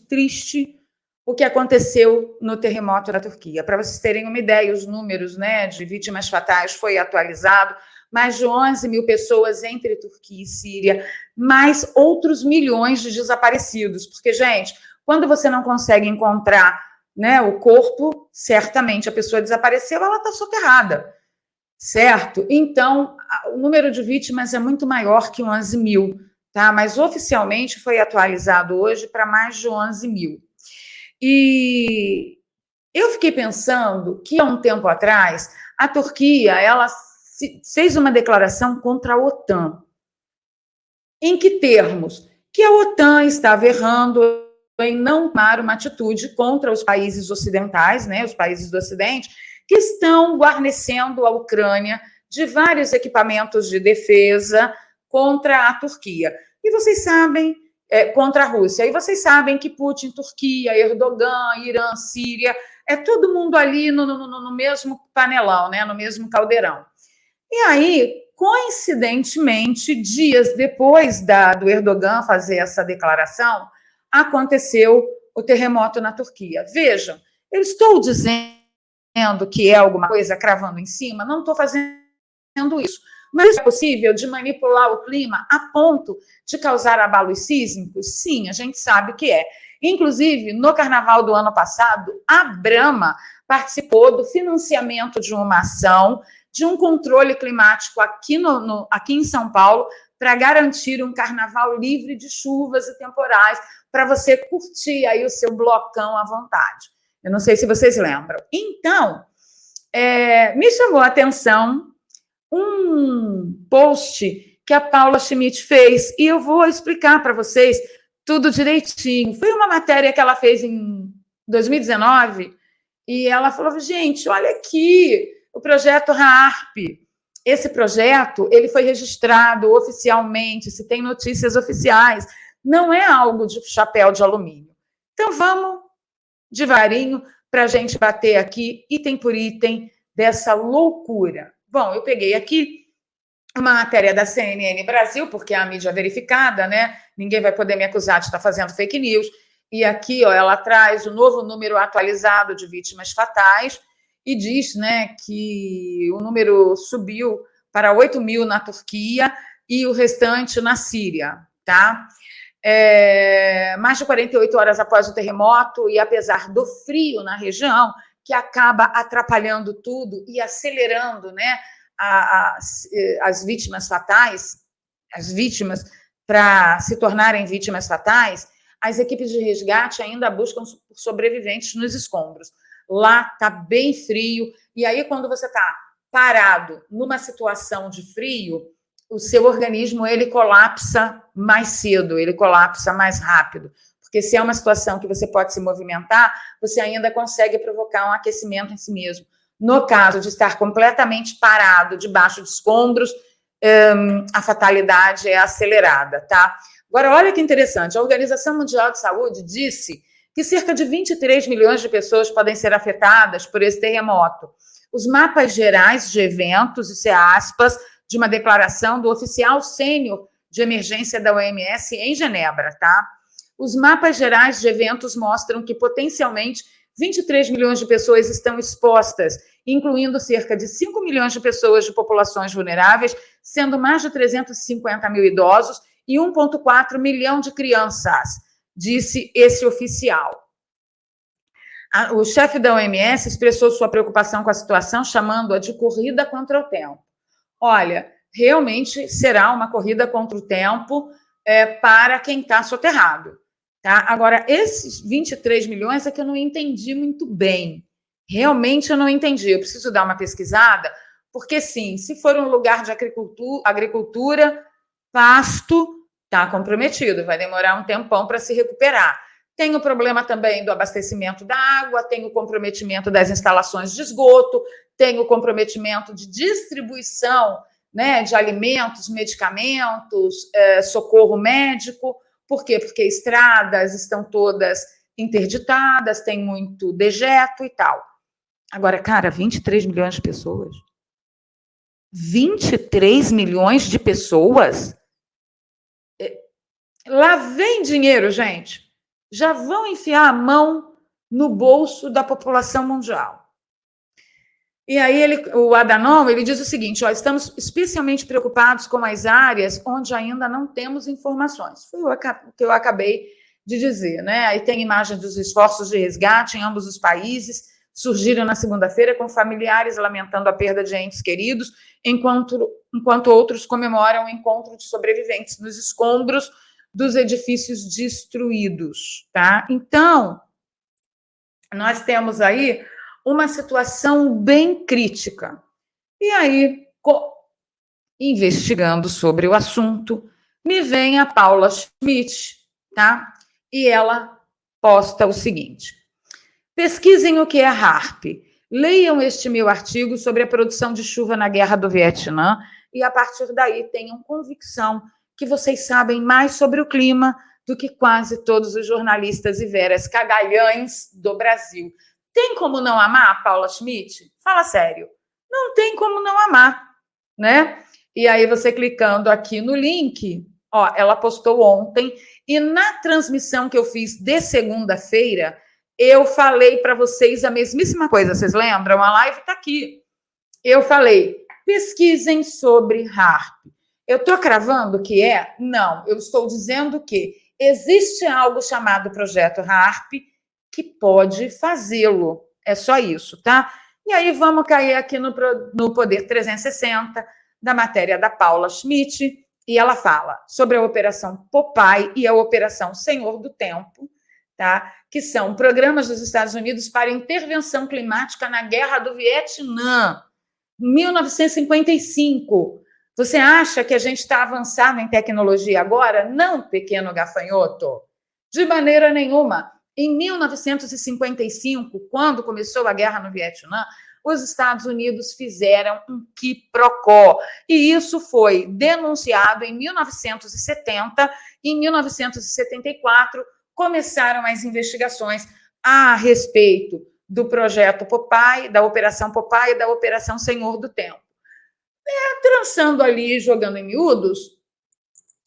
triste o que aconteceu no terremoto da Turquia. Para vocês terem uma ideia, os números, né, de vítimas fatais foi atualizado, mais de 11 mil pessoas entre Turquia e Síria, mais outros milhões de desaparecidos, porque, gente, quando você não consegue encontrar, né, o corpo, certamente a pessoa desapareceu, ela está soterrada, certo? Então, o número de vítimas é muito maior que 11 mil, tá? Mas oficialmente foi atualizado hoje para mais de 11 mil. E eu fiquei pensando que, há um tempo atrás, a Turquia ela fez uma declaração contra a OTAN. Em que termos? Que a OTAN estava errando em não tomar uma atitude contra os países ocidentais, né, os países do Ocidente, que estão guarnecendo a Ucrânia de vários equipamentos de defesa contra a Turquia. E vocês sabem, contra a Rússia, e vocês sabem que Putin, Turquia, Erdogan, Irã, Síria, é todo mundo ali no mesmo panelão, né, no mesmo caldeirão. E aí, coincidentemente, dias depois do Erdogan fazer essa declaração, aconteceu o terremoto na Turquia. Vejam, eu estou dizendo que é alguma coisa cravando em cima, não estou fazendo isso. Mas é possível de manipular o clima a ponto de causar abalos sísmicos? Sim, a gente sabe que é. Inclusive, no carnaval do ano passado, a Brahma participou do financiamento de uma ação de um controle climático aqui em São Paulo para garantir um carnaval livre de chuvas e temporais para você curtir aí o seu blocão à vontade. Eu não sei se vocês lembram. Então, me chamou a atenção um post que a Paula Schmidt fez e eu vou explicar para vocês tudo direitinho. Foi uma matéria que ela fez em 2019 e ela falou, gente, olha aqui, o projeto RAARP. Esse projeto ele foi registrado oficialmente, se tem notícias oficiais, não é algo de chapéu de alumínio. Então, vamos devagarinho para a gente bater aqui, item por item, dessa loucura. Bom, eu peguei aqui uma matéria da CNN Brasil, porque é a mídia verificada, né? Ninguém vai poder me acusar de estar fazendo fake news. E aqui, ó, ela traz o novo número atualizado de vítimas fatais e diz, né, que o número subiu para 8 mil na Turquia e o restante na Síria, tá? Mais de 48 horas após o terremoto e apesar do frio na região, que acaba atrapalhando tudo e acelerando, né, as vítimas fatais, as vítimas para se tornarem vítimas fatais, as equipes de resgate ainda buscam sobreviventes nos escombros. Lá está bem frio, e aí quando você está parado numa situação de frio, o seu organismo ele colapsa mais cedo, ele colapsa mais rápido, porque se é uma situação que você pode se movimentar, você ainda consegue provocar um aquecimento em si mesmo. No caso de estar completamente parado debaixo de escombros, a fatalidade é acelerada, tá? Agora, olha que interessante, a Organização Mundial de Saúde disse que cerca de 23 milhões de pessoas podem ser afetadas por esse terremoto. Os mapas gerais de eventos, isso é aspas, de uma declaração do oficial sênior de emergência da OMS em Genebra, tá? Os mapas gerais de eventos mostram que, potencialmente, 23 milhões de pessoas estão expostas, incluindo cerca de 5 milhões de pessoas de populações vulneráveis, sendo mais de 350 mil idosos e 1,4 milhão de crianças, disse esse oficial. O chefe da OMS expressou sua preocupação com a situação, chamando-a de corrida contra o tempo. Olha, realmente será uma corrida contra o tempo para quem está soterrado. Tá? Agora, esses 23 milhões é que eu não entendi muito bem. Realmente eu não entendi. Eu preciso dar uma pesquisada, porque, sim, se for um lugar de agricultura, pasto está comprometido, vai demorar um tempão para se recuperar. Tem o problema também do abastecimento da água, tem o comprometimento das instalações de esgoto, tem o comprometimento de distribuição, né, de alimentos, medicamentos, socorro médico. Por quê? Porque estradas estão todas interditadas, tem muito dejeto e tal. Agora, cara, 23 milhões de pessoas? 23 milhões de pessoas? Lá vem dinheiro, gente. já vão enfiar a mão no bolso da população mundial. E aí o Adhanom ele diz o seguinte: ó, estamos especialmente preocupados com as áreas onde ainda não temos informações. Foi o que eu acabei de dizer, né? Aí tem imagens dos esforços de resgate em ambos os países, surgiram na segunda-feira com familiares lamentando a perda de entes queridos, enquanto outros comemoram o encontro de sobreviventes nos escombros dos edifícios destruídos, tá? Então, nós temos aí uma situação bem crítica. E aí, investigando sobre o assunto, me vem a Paula Schmidt, tá? E ela posta o seguinte: pesquisem o que é HAARP, leiam este meu artigo sobre a produção de chuva na Guerra do Vietnã e, a partir daí, tenham convicção que vocês sabem mais sobre o clima do que quase todos os jornalistas e veras cagalhães do Brasil. Tem como não amar a Paula Schmidt? Fala sério. Não tem como não amar, né? E aí, você clicando aqui no link, ó, ela postou ontem, e na transmissão que eu fiz de segunda-feira, eu falei para vocês a mesmíssima coisa. Vocês lembram? A live está aqui. Eu falei, pesquisem sobre HAARP. Eu estou cravando que é? Não. Eu estou dizendo que existe algo chamado Projeto HAARP que pode fazê-lo. É só isso, tá? E aí vamos cair aqui no Poder 360 da matéria da Paula Schmidt, e ela fala sobre a Operação Popeye e a Operação Senhor do Tempo, tá? Que são programas dos Estados Unidos para intervenção climática na Guerra do Vietnã, 1955. Você acha que a gente está avançado em tecnologia agora? Não, pequeno gafanhoto. De maneira nenhuma. Em 1955, quando começou a guerra no Vietnã, os Estados Unidos fizeram um quiprocó. E isso foi denunciado em 1970. Em 1974, começaram as investigações a respeito do projeto Popeye, da Operação Popeye e da Operação Senhor do Tempo. Trançando ali, jogando em miúdos,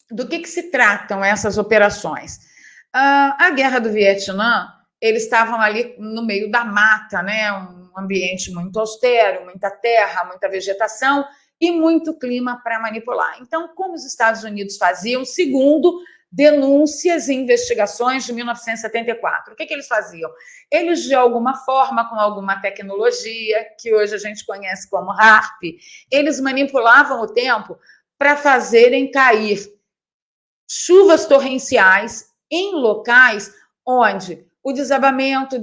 do que se tratam essas operações? A Guerra do Vietnã, eles estavam ali no meio da mata, né? Um ambiente muito austero, muita terra, muita vegetação e muito clima para manipular. Então, como os Estados Unidos faziam, segundo denúncias e investigações de 1974, o que eles faziam? Eles, de alguma forma, com alguma tecnologia, que hoje a gente conhece como HAARP, eles manipulavam o tempo para fazerem cair chuvas torrenciais em locais onde o desabamento,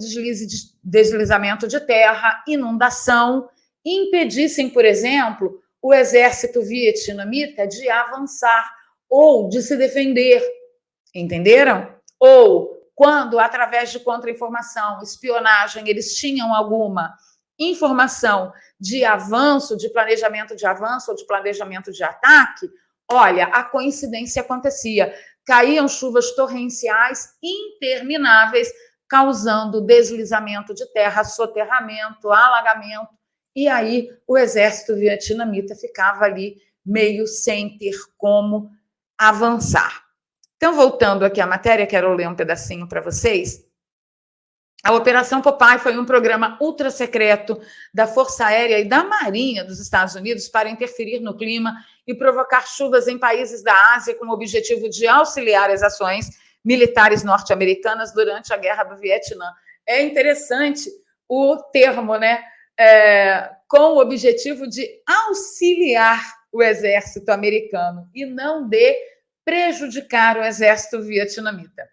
deslizamento de terra, inundação, impedissem, por exemplo, o exército vietnamita de avançar ou de se defender, entenderam? Ou quando, através de contra-informação, espionagem, eles tinham alguma informação de avanço, de planejamento de avanço ou de planejamento de ataque, olha, a coincidência acontecia. Caíam chuvas torrenciais intermináveis, causando deslizamento de terra, soterramento, alagamento, e aí o exército vietnamita ficava ali meio sem ter como avançar. Então, voltando aqui à matéria, quero ler um pedacinho para vocês. A Operação Popeye foi um programa ultra-secreto da Força Aérea e da Marinha dos Estados Unidos para interferir no clima e provocar chuvas em países da Ásia com o objetivo de auxiliar as ações militares norte-americanas durante a Guerra do Vietnã. É interessante o termo, né? Com o objetivo de auxiliar o exército americano e não de prejudicar o exército vietnamita.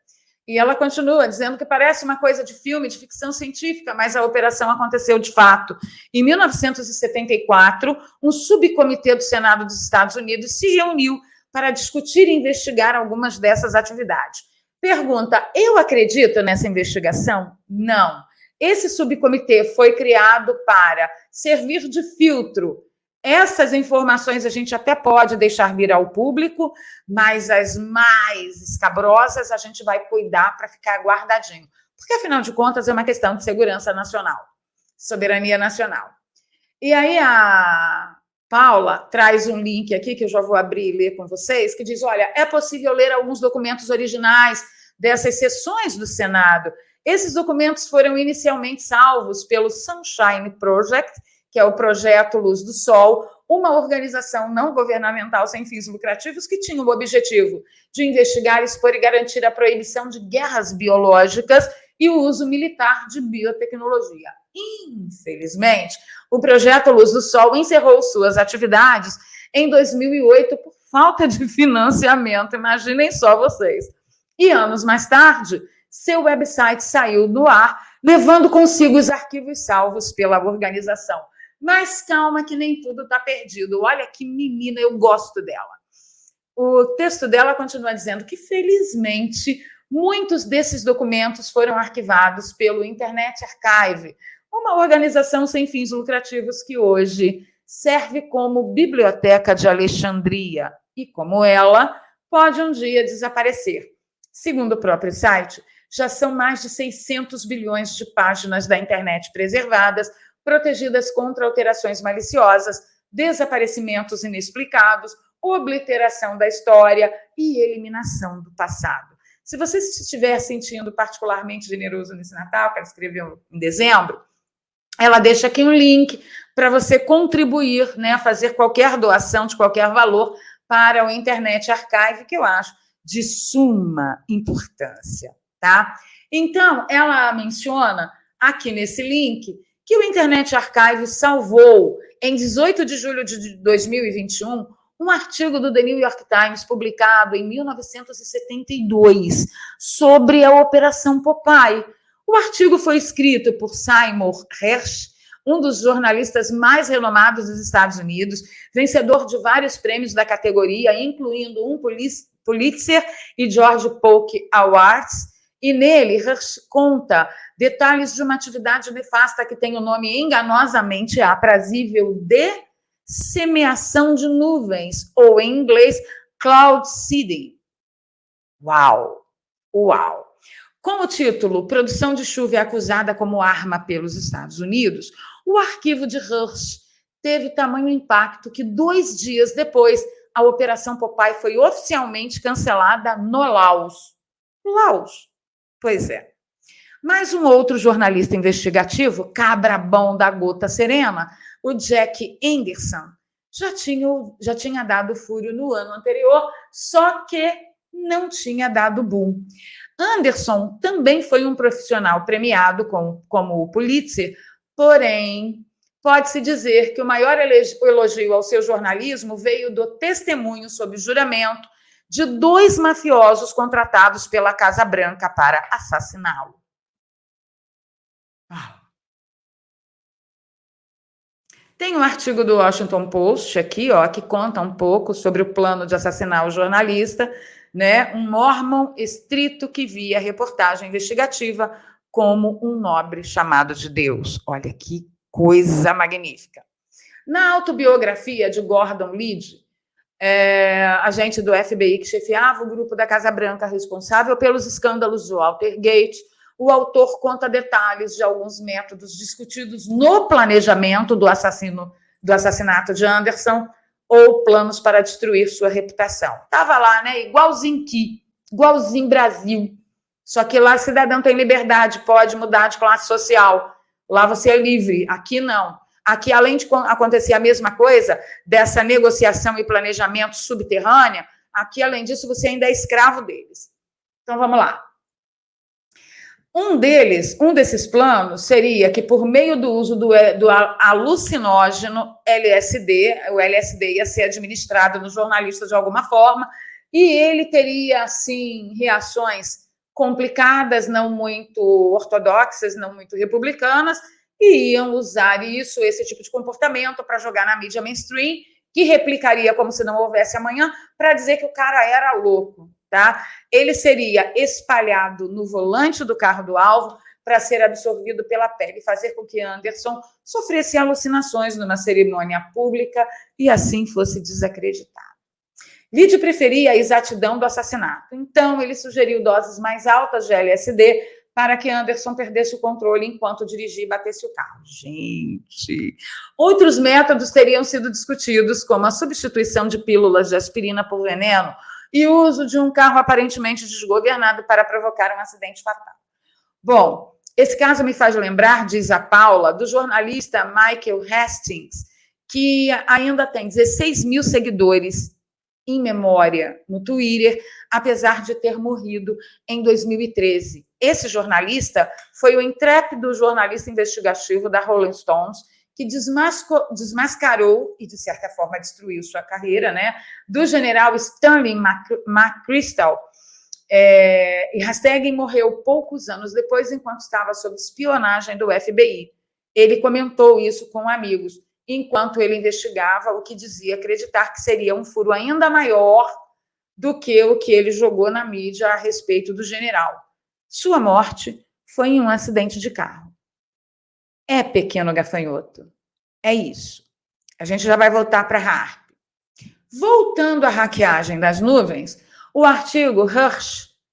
E ela continua dizendo que parece uma coisa de filme, de ficção científica, mas a operação aconteceu de fato. Em 1974, um subcomitê do Senado dos Estados Unidos se reuniu para discutir e investigar algumas dessas atividades. Pergunta, eu acredito nessa investigação? Não. Esse subcomitê foi criado para servir de filtro. Essas informações a gente até pode deixar vir ao público, mas as mais escabrosas a gente vai cuidar para ficar guardadinho. Porque, afinal de contas, é uma questão de segurança nacional, soberania nacional. E aí a Paula traz um link aqui, que eu já vou abrir e ler com vocês, que diz, olha, é possível ler alguns documentos originais dessas sessões do Senado. Esses documentos foram inicialmente salvos pelo Sunshine Project, que é o Projeto Luz do Sol, uma organização não governamental sem fins lucrativos que tinha o objetivo de investigar, expor e garantir a proibição de guerras biológicas e o uso militar de biotecnologia. Infelizmente, o Projeto Luz do Sol encerrou suas atividades em 2008 por falta de financiamento, imaginem só vocês. E anos mais tarde, seu website saiu do ar, levando consigo os arquivos salvos pela organização. Mas calma que nem tudo está perdido. Olha que menina, eu gosto dela. O texto dela continua dizendo que, felizmente, muitos desses documentos foram arquivados pelo Internet Archive, uma organização sem fins lucrativos que hoje serve como Biblioteca de Alexandria e, como ela, pode um dia desaparecer. Segundo o próprio site, já são mais de 600 bilhões de páginas da internet preservadas, protegidas contra alterações maliciosas, desaparecimentos inexplicados, obliteração da história e eliminação do passado. Se você estiver sentindo particularmente generoso nesse Natal, que ela escreveu em dezembro, ela deixa aqui um link para você contribuir, né, fazer qualquer doação de qualquer valor para o Internet Archive, que eu acho de suma importância, tá? Então, ela menciona aqui nesse link que o Internet Archive salvou, em 18 de julho de 2021, um artigo do The New York Times, publicado em 1972, sobre a Operação Popeye. O artigo foi escrito por Seymour Hersh, um dos jornalistas mais renomados dos Estados Unidos, vencedor de vários prêmios da categoria, incluindo um Pulitzer e George Polk Awards. E nele, Hersh conta detalhes de uma atividade nefasta que tem o nome enganosamente aprazível de semeação de nuvens, ou em inglês, cloud seeding. Uau! Uau! Com o título Produção de Chuva é acusada como arma pelos Estados Unidos, o arquivo de Hersh teve tamanho impacto que 2 dias depois a Operação Popeye foi oficialmente cancelada no Laos. Laos. Pois é. Mas um outro jornalista investigativo, cabra bom da gota serena, o Jack Anderson, já tinha dado fúrio no ano anterior, só que não tinha dado boom. Anderson também foi um profissional premiado como o Pulitzer, porém, pode-se dizer que o maior elogio ao seu jornalismo veio do testemunho sob juramento de 2 mafiosos contratados pela Casa Branca para assassiná-lo. Tem um artigo do Washington Post aqui, ó, que conta um pouco sobre o plano de assassinar o jornalista, né? Um mormon estrito que via a reportagem investigativa como um nobre chamado de Deus. Olha que coisa magnífica. Na autobiografia de Gordon Liddy, agente do FBI que chefiava o grupo da Casa Branca responsável pelos escândalos do Watergate, o autor conta detalhes de alguns métodos discutidos no planejamento do assassinato de Anderson ou planos para destruir sua reputação. Estava lá, né? Igualzinho Brasil. Só que lá cidadão tem liberdade, pode mudar de classe social. Lá você é livre, aqui não. Aqui, além de acontecer a mesma coisa, dessa negociação e planejamento subterrânea, aqui, além disso, você ainda é escravo deles. Então, vamos lá. Um desses planos seria que, por meio do uso do alucinógeno LSD, o LSD ia ser administrado no jornalista de alguma forma, e ele teria, assim, reações complicadas, não muito ortodoxas, não muito republicanas, e iam usar esse tipo de comportamento para jogar na mídia mainstream, que replicaria como se não houvesse amanhã, para dizer que o cara era louco. Tá? Ele seria espalhado no volante do carro do alvo para ser absorvido pela pele, fazer com que Anderson sofresse alucinações numa cerimônia pública e assim fosse desacreditado. Liddy preferia a exatidão do assassinato, então ele sugeriu doses mais altas de LSD para que Anderson perdesse o controle enquanto dirigia e batesse o carro. Gente! Outros métodos teriam sido discutidos, como a substituição de pílulas de aspirina por veneno, e o uso de um carro aparentemente desgovernado para provocar um acidente fatal. Bom, esse caso me faz lembrar, diz a Paula, do jornalista Michael Hastings, que ainda tem 16 mil seguidores em memória no Twitter, apesar de ter morrido em 2013. Esse jornalista foi o intrépido jornalista investigativo da Rolling Stones, que desmascarou e, de certa forma, destruiu sua carreira, né, do general Stanley McChrystal. E Hastings morreu poucos anos depois, enquanto estava sob espionagem do FBI. Ele comentou isso com amigos, enquanto ele investigava o que dizia acreditar que seria um furo ainda maior do que o que ele jogou na mídia a respeito do general. Sua morte foi em um acidente de carro. É, pequeno gafanhoto. É isso. A gente já vai voltar para a HAARP. Voltando à hackeagem das nuvens, o artigo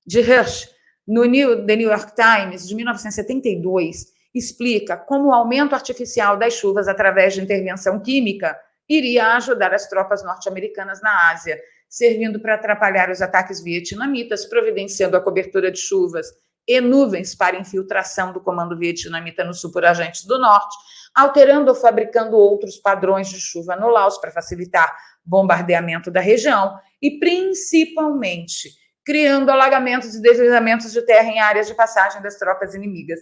de Hirsch, no The New York Times, de 1972, explica como o aumento artificial das chuvas através de intervenção química iria ajudar as tropas norte-americanas na Ásia, servindo para atrapalhar os ataques vietnamitas, providenciando a cobertura de chuvas e nuvens para infiltração do comando vietnamita no sul por agentes do norte, alterando ou fabricando outros padrões de chuva no Laos para facilitar bombardeamento da região e, principalmente, criando alagamentos e deslizamentos de terra em áreas de passagem das tropas inimigas.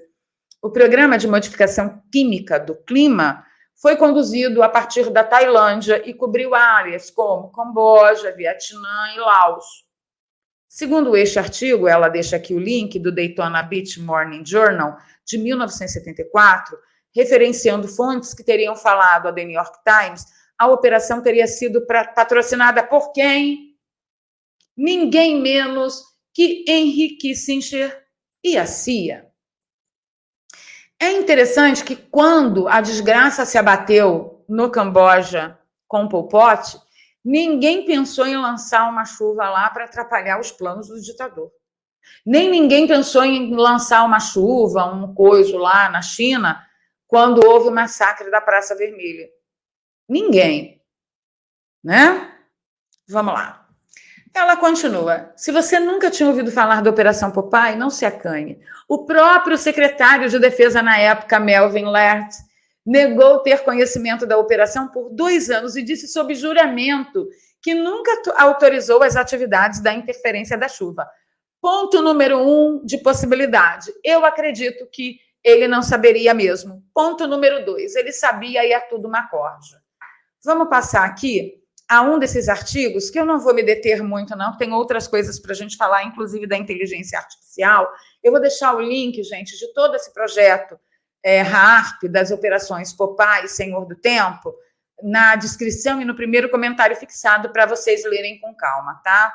O programa de modificação química do clima foi conduzido a partir da Tailândia e cobriu áreas como Camboja, Vietnã e Laos. Segundo este artigo, ela deixa aqui o link do Daytona Beach Morning Journal, de 1974, referenciando fontes que teriam falado a The New York Times, a operação teria sido patrocinada por quem? Ninguém menos que Henry Kissinger e a CIA. É interessante que quando a desgraça se abateu no Camboja com Pol Pot, ninguém pensou em lançar uma chuva lá para atrapalhar os planos do ditador. Nem ninguém pensou em lançar uma chuva, um coisa lá na China, quando houve o massacre da Praça Vermelha. Ninguém. Né? Vamos lá. Ela continua. Se você nunca tinha ouvido falar da Operação Popeye, não se acanhe. O próprio secretário de Defesa na época, Melvin Laird, negou ter conhecimento da operação por 2 anos e disse sob juramento que nunca autorizou as atividades da interferência da chuva. Ponto número 1 de possibilidade. Eu acredito que ele não saberia mesmo. Ponto número 2. Ele sabia e é tudo uma corja. Vamos passar aqui a um desses artigos, que eu não vou me deter muito, não, tem outras coisas para a gente falar, inclusive da inteligência artificial. Eu vou deixar o link, gente, de todo esse projeto HAARP, das operações Popeye, Senhor do Tempo, na descrição e no primeiro comentário fixado para vocês lerem com calma, tá?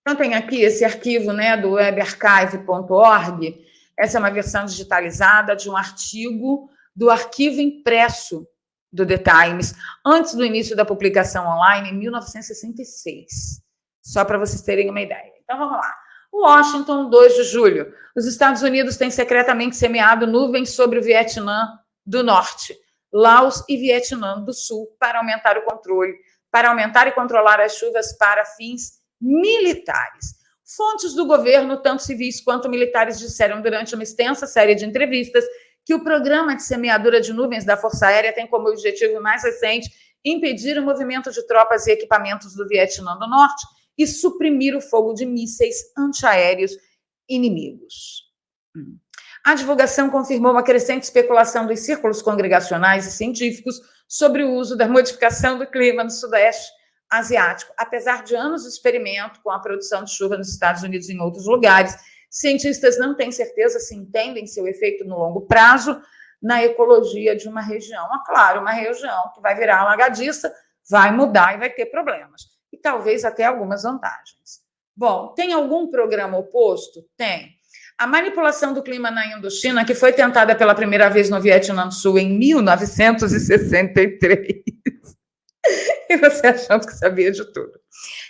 Então, tem aqui esse arquivo, né, do webarchive.org. Essa é uma versão digitalizada de um artigo do arquivo impresso do The Times, antes do início da publicação online, em 1966. Só para vocês terem uma ideia. Então, vamos lá. Washington, 2 de julho. Os Estados Unidos têm secretamente semeado nuvens sobre o Vietnã do Norte, Laos e Vietnã do Sul para aumentar o controle, para aumentar e controlar as chuvas para fins militares. Fontes do governo, tanto civis quanto militares, disseram durante uma extensa série de entrevistas que o programa de semeadura de nuvens da Força Aérea tem como objetivo mais recente impedir o movimento de tropas e equipamentos do Vietnã do Norte e suprimir o fogo de mísseis antiaéreos inimigos. A divulgação confirmou uma crescente especulação dos círculos congregacionais e científicos sobre o uso da modificação do clima no Sudeste Asiático. Apesar de anos de experimento com a produção de chuva nos Estados Unidos e em outros lugares, cientistas não têm certeza se entendem seu efeito no longo prazo na ecologia de uma região. Claro, uma região que vai virar alagadiça, vai mudar e vai ter problemas. E talvez até algumas vantagens. Bom, tem algum programa oposto? Tem. A manipulação do clima na Indochina, que foi tentada pela primeira vez no Vietnã do Sul em 1963. E você achando que sabia de tudo.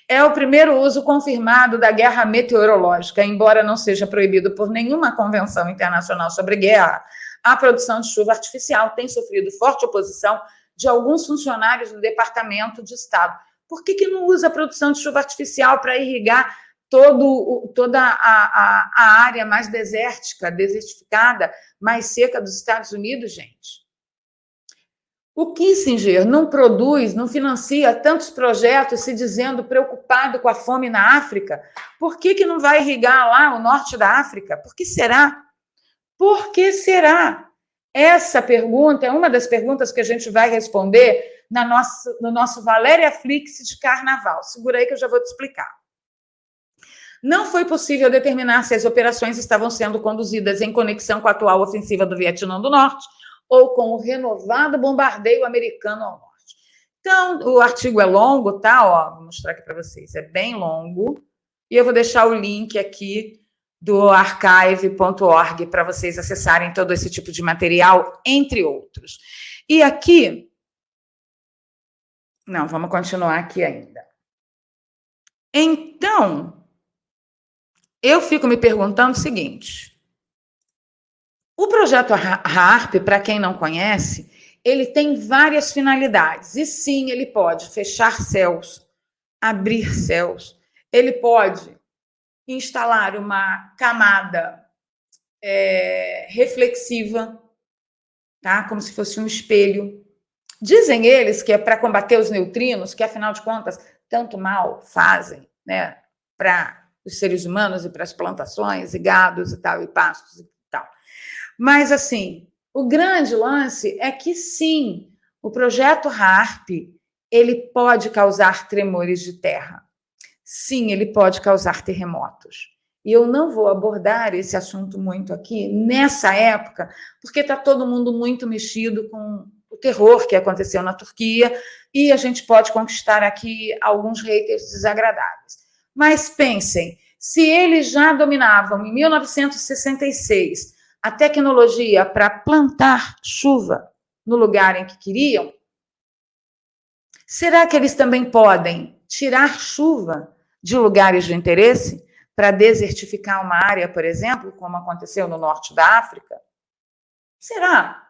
É o primeiro uso confirmado da guerra meteorológica, embora não seja proibido por nenhuma convenção internacional sobre guerra. A produção de chuva artificial tem sofrido forte oposição de alguns funcionários do Departamento de Estado. Por que não usa a produção de chuva artificial para irrigar toda a área mais desértica, desertificada, mais seca dos Estados Unidos, gente? O Kissinger não produz, não financia tantos projetos se dizendo preocupado com a fome na África. Por que não vai irrigar lá o norte da África? Por que será? Por que será? Essa pergunta é uma das perguntas que a gente vai responder no nosso Valéria Flix de Carnaval. Segura aí que eu já vou te explicar. Não foi possível determinar se as operações estavam sendo conduzidas em conexão com a atual ofensiva do Vietnã do Norte ou com o renovado bombardeio americano ao norte. Então, o artigo é longo, tá? Ó, vou mostrar aqui para vocês. É bem longo. E eu vou deixar o link aqui do archive.org para vocês acessarem todo esse tipo de material, entre outros. E aqui... Não, vamos continuar aqui ainda. Então, eu fico me perguntando o seguinte... O projeto HAARP, para quem não conhece, ele tem várias finalidades. E sim, ele pode fechar céus, abrir céus. Ele pode instalar uma camada reflexiva, tá? Como se fosse um espelho. Dizem eles que é para combater os neutrinos, que afinal de contas tanto mal fazem, né, para os seres humanos e para as plantações e gados e tal, e pastos e tal. Mas, assim, o grande lance é que, sim, o projeto HAARP, ele pode causar tremores de terra. Sim, ele pode causar terremotos. E eu não vou abordar esse assunto muito aqui, nessa época, porque está todo mundo muito mexido com o terror que aconteceu na Turquia e a gente pode conquistar aqui alguns haters desagradáveis. Mas pensem, se eles já dominavam, em 1966, a tecnologia para plantar chuva no lugar em que queriam, será que eles também podem tirar chuva de lugares de interesse para desertificar uma área, por exemplo, como aconteceu no norte da África? Será?